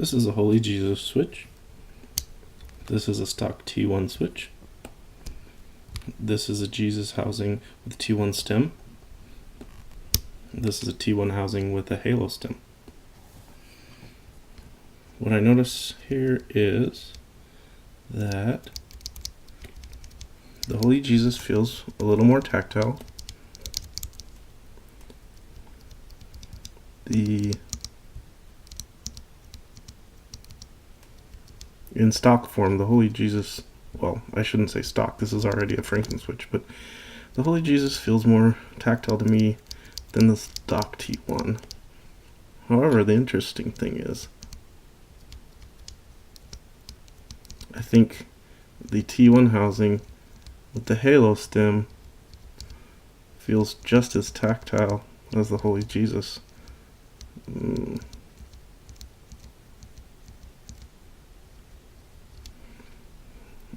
This is a Holy Jesus switch. This is a stock T1 switch. This is a Jesus housing with T1 stem. This is a T1 housing with a halo stem. What I notice here is that the Holy Jesus feels a little more tactile. In stock form, the Holy Jesus, well, I shouldn't say stock, this is already a Franklin switch, but the Holy Jesus feels more tactile to me than the stock T1. However, the interesting thing is, I think the T1 housing with the halo stem feels just as tactile as the Holy Jesus.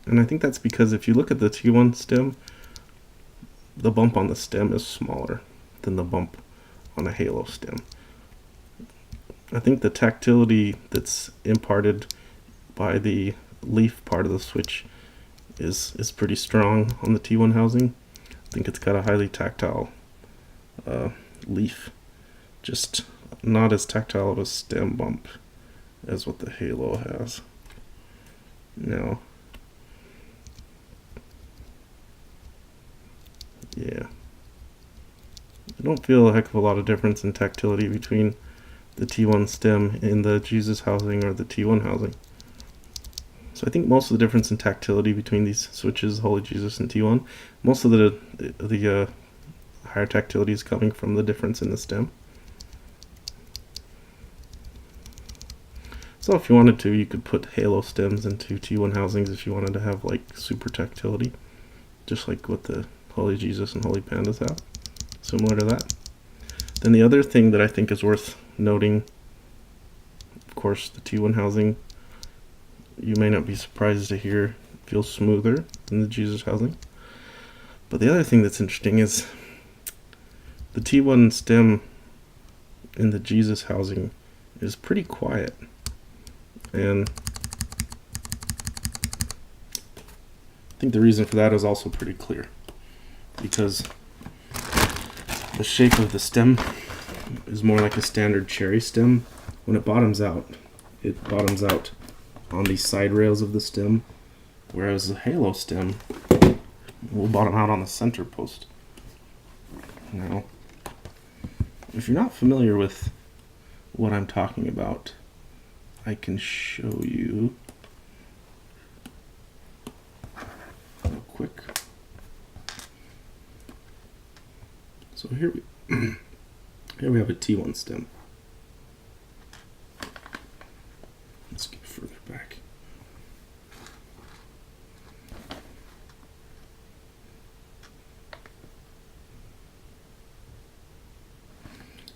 And I think that's because if you look at the T1 stem, the bump on the stem is smaller than the bump on a halo stem. I think the tactility that's imparted by the leaf part of the switch is pretty strong on the T1 housing. I think it's got a highly tactile leaf, just not as tactile of a stem bump as what the halo has. Now, yeah, I don't feel a heck of a lot of difference in tactility between the T1 stem in the Jesus housing or the T1 housing. So I think most of the difference in tactility between these switches, Holy Jesus and T1, most of the higher tactility is coming from the difference in the stem. So if you wanted to, you could put halo stems into T1 housings if you wanted to have like super tactility, just like what the Holy Jesus and Holy Pandas have, similar to that. Then the other thing that I think is worth noting, of course, the T1 housing, you may not be surprised to hear, feels smoother than the Jesus housing. But the other thing that's interesting is the T1 stem in the Jesus housing is pretty quiet. And I think the reason for that is also pretty clear, because the shape of the stem is more like a standard cherry stem. When it bottoms out on the side rails of the stem, whereas the halo stem will bottom out on the center post. Now, if you're not familiar with what I'm talking about, I can show you real quick. So here we have a T1 stem. Let's get further back.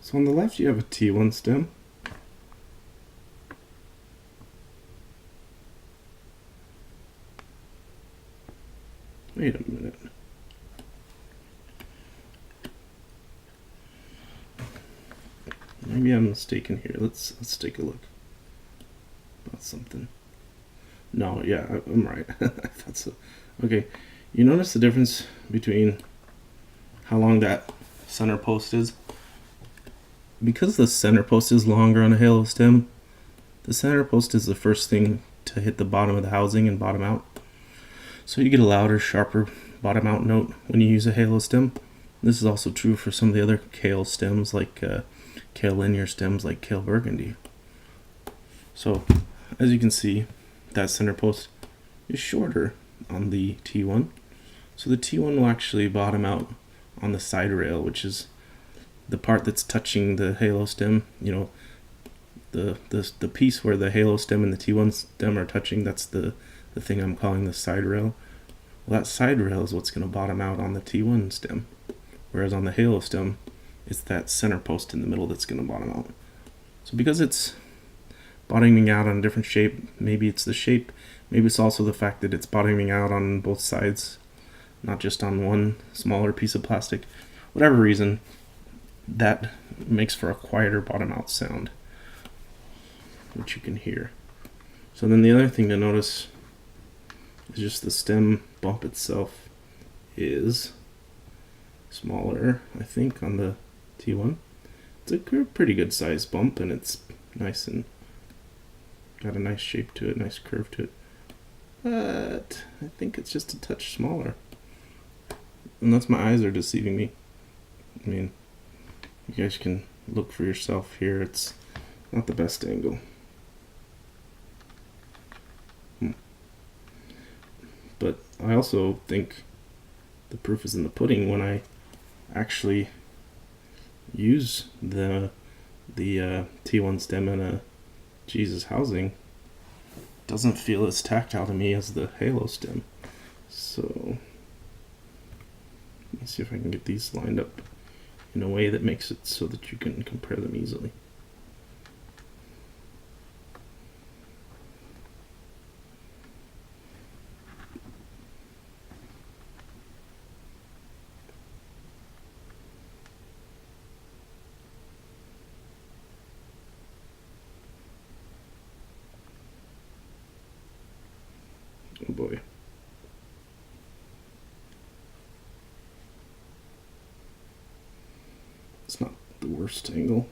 So on the left you have a T1 stem. Wait a minute. Maybe I'm mistaken here. Let's take a look about something. No, yeah, I'm right. I thought so. Okay, you notice the difference between how long that center post is? Because the center post is longer on a halo stem, the center post is the first thing to hit the bottom of the housing and bottom out. So you get a louder, sharper bottom out note when you use a halo stem. This is also true for some of the other kale stems, like kale linear stems like kale burgundy. So as you can see, that center post is shorter on the T1. So the T1 will actually bottom out on the side rail, which is the part that's touching the halo stem. You know, the piece where the halo stem and the T1 stem are touching, that's the thing I'm calling the side rail. Well, that side rail is what's going to bottom out on the T1 stem, whereas on the halo stem, it's that center post in the middle that's going to bottom out. So because it's bottoming out on a different shape, maybe it's the shape, maybe it's also the fact that it's bottoming out on both sides, not just on one smaller piece of plastic. Whatever reason, that makes for a quieter bottom out sound. which you can hear. So then the other thing to notice is just the stem bump itself is smaller, I think, on the T1. It's a pretty good size bump, and it's nice and got a nice shape to it, nice curve to it. But I think it's just a touch smaller. Unless my eyes are deceiving me. I mean, you guys can look for yourself here. It's not the best angle. But I also think the proof is in the pudding when I actually use the T1 stem in a GSUS housing. It doesn't feel as tactile to me as the Halo stem. So let me see if I can get these lined up in a way that makes it so that you can compare them easily. Oh boy. It's not the worst angle.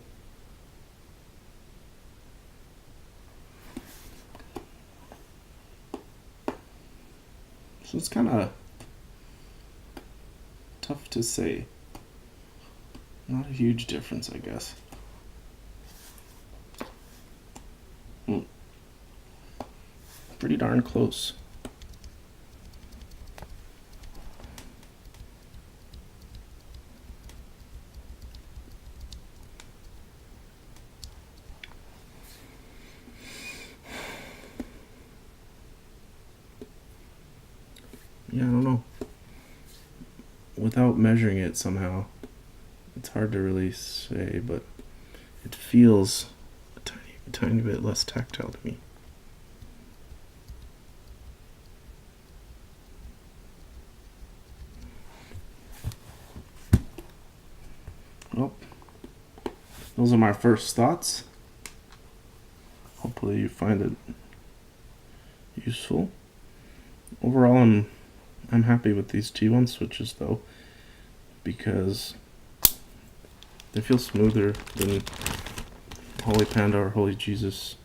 So it's kind of tough to say. Not a huge difference, I guess. Pretty darn close. Yeah, I don't know. Without measuring it somehow, it's hard to really say, but it feels a tiny bit less tactile to me. Well, those are my first thoughts. Hopefully you find it useful. Overall, I'm happy with these T1 switches though, because they feel smoother than Holy Panda or Holy GSUS,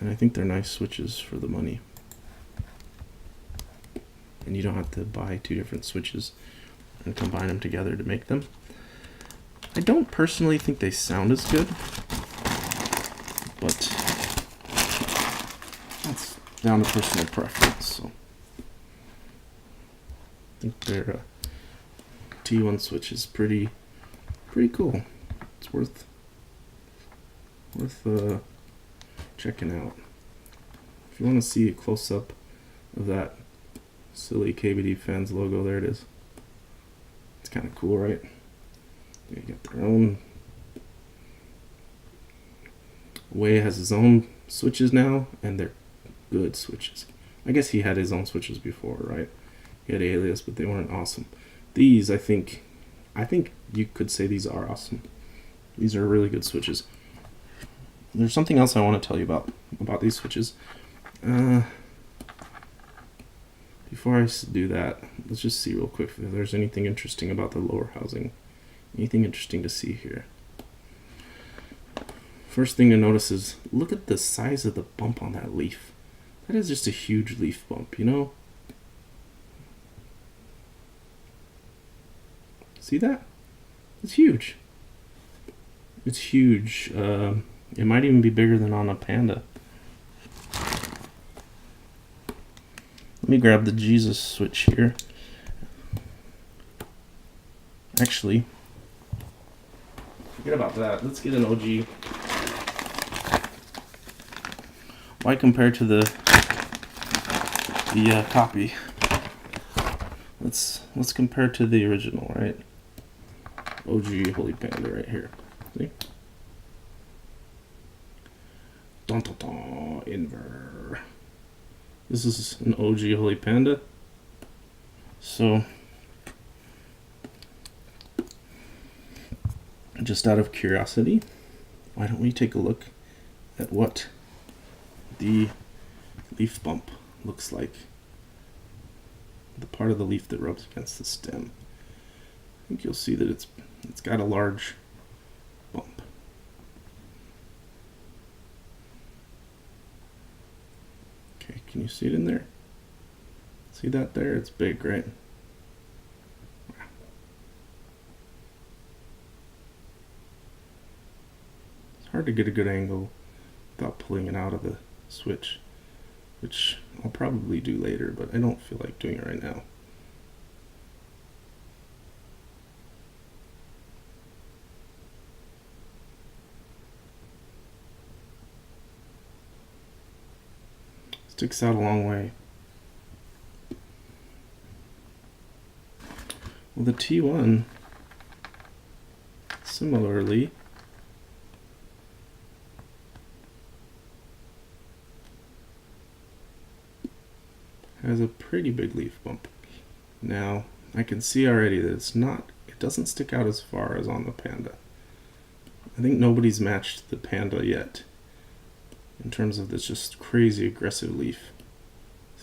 and I think they're nice switches for the money. And you don't have to buy two different switches and combine them together to make them. I don't personally think they sound as good, but that's down to personal preference. So I think their T1 switch is pretty cool. It's worth checking out. If you want to see a close-up of that silly KBDFans logo, there it is. It's kind of cool, right? They got their own. Way has his own switches now, and they're good switches. I guess he had his own switches before, right? He had Alias, but they weren't awesome. These, I think you could say these are awesome. These are really good switches. There's something else I want to tell you about these switches. Before I do that, let's just see real quick if there's anything interesting about the lower housing. Anything interesting to see here. First thing to notice is, look at the size of the bump on that leaf. That is just a huge leaf bump, you know? See that? It's huge. It's huge. It might even be bigger than on a Panda. Let me grab the GSUS switch here. Actually, forget about that. Let's get an OG. Why compare to the copy? Let's compare to the original, right? OG Holy Panda right here. See? Dun, dun, dun, inver. This is an OG Holy Panda. So, just out of curiosity, why don't we take a look at what the leaf bump looks like. The part of the leaf that rubs against the stem. I think you'll see that it's got a large bump. Okay, can you see it in there? See that there? It's big, right? It's hard to get a good angle without pulling it out of the switch, which I'll probably do later, but I don't feel like doing it right now. Sticks out a long way. Well, the T1 similarly has a pretty big leaf bump. Now, I can see already that it doesn't stick out as far as on the Panda. I think nobody's matched the Panda yet in terms of this just crazy aggressive leaf.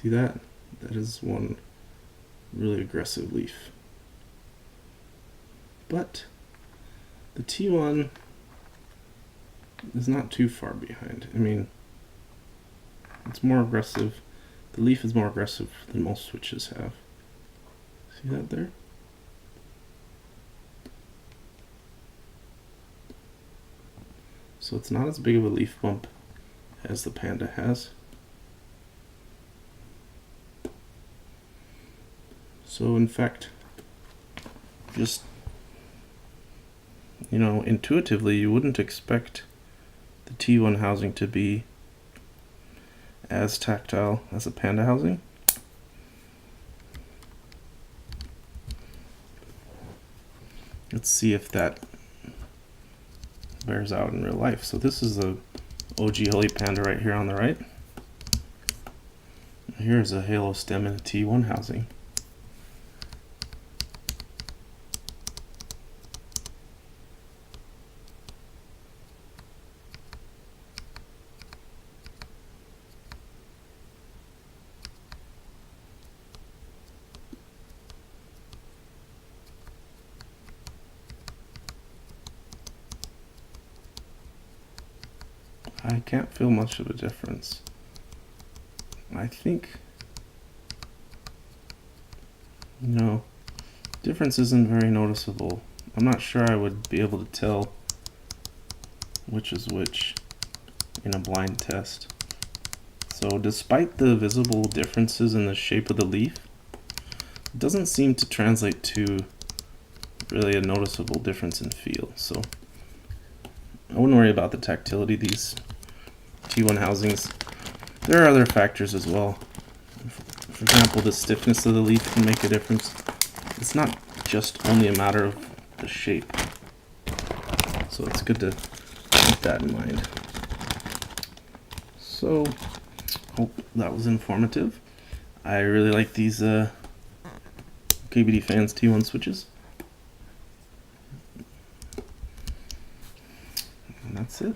See that? That is one really aggressive leaf. But the T1 is not too far behind. I mean, it's more aggressive. The leaf is more aggressive than most switches have. See that there? So it's not as big of a leaf bump as the Panda has. So in fact, just, you know, intuitively you wouldn't expect the T1 housing to be as tactile as a Panda housing. Let's see if that bears out in real life. So this is the OG Holy Panda right here on the right. Here's a halo stem in a T1 housing. I can't feel much of a difference. I think, no, difference isn't very noticeable. I'm not sure I would be able to tell which is which in a blind test. So despite the visible differences in the shape of the leaf, it doesn't seem to translate to really a noticeable difference in feel. So I wouldn't worry about the tactility. These T1 housings, there are other factors as well. For example, the stiffness of the leaf can make a difference. It's not just only a matter of the shape. So it's good to keep that in mind. So, hope that was informative. I really like these KBDFans T1 switches. And that's it.